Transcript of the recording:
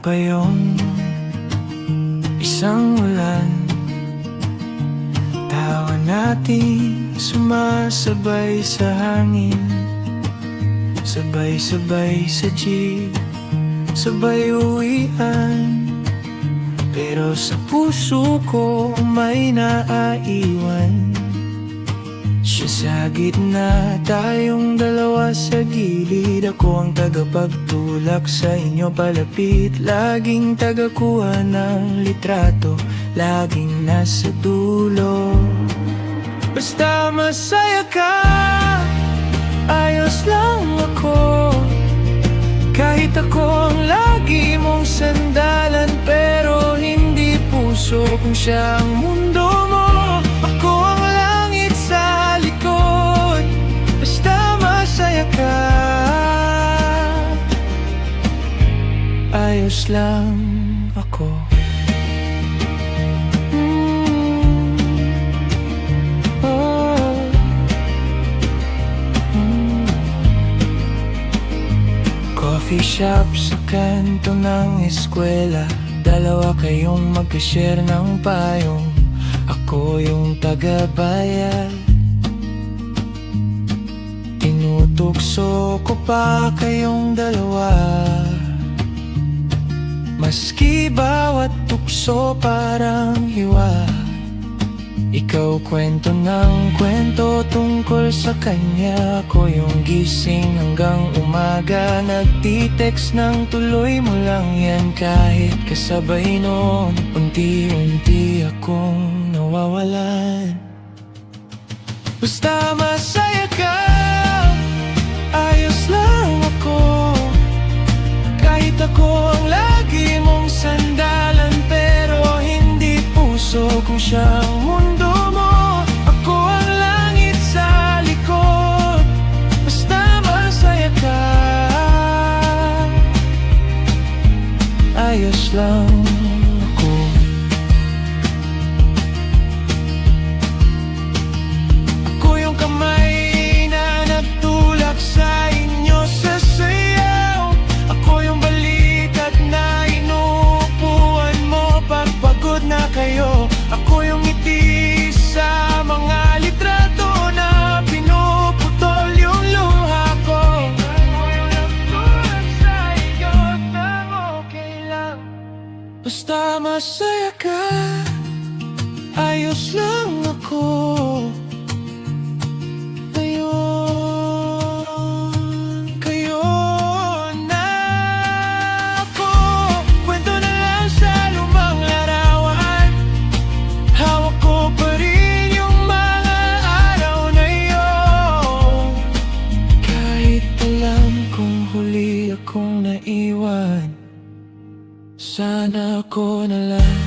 kayong isang ulan, tawa natin sumasabay sa hangin, sabay-sabay sa jeep, sabay uwian. Pero sa puso ko may naaiwan, siya sa gitna, tayong dalawa sa gilid. Ako ang tagapagtulak sa inyo palapit, laging tagakuha ng litrato, laging nasa dulo. Basta masaya ka, ayos lang ako. Kahit ako ang lagi mong sandalan, pero hindi puso kung siya ang mundo mo. Ako ang langit sa likod, basta masaya ka, ayos lang ako. Coffee shop sa kanto ng eskwela, dalawa kayong magka-share ng payong, ako yung taga-bayad. Tinutukso ko pa kayong dalawa, maski bawat tukso parang hiwa. Ikaw kwento ng kwento tungkol sa kanya, ako yung gising hanggang umaga, nagtitext ng tuloy mo lang yan. Kahit kasabay noon, unti-unti akong nawawalan. Basta masaya ka, ayos lang ako. Kahit ako ang lagi mong sandalan, pero hindi puso kung siyang mundo mo. Ako ang langit sa likod, basta masaya ka, ayos lang ako. Ako yung kamay na nagtulak sa inyo sa sayaw, ako yung balikat na inuupuan mo pag pagod na kayo. Ako yung ngiti sa mga litrato na pinuputol yung luha ko. Ako yung nagtulak sa iyo nang okay lang, basta masaya ka, ayos lang ako. Kayo na ako, kwento na lang sa lumang larawan. Hawak ko pa rin yung mga araw na iyon, kahit alam kong huli akong naiwan. Sana ako na lang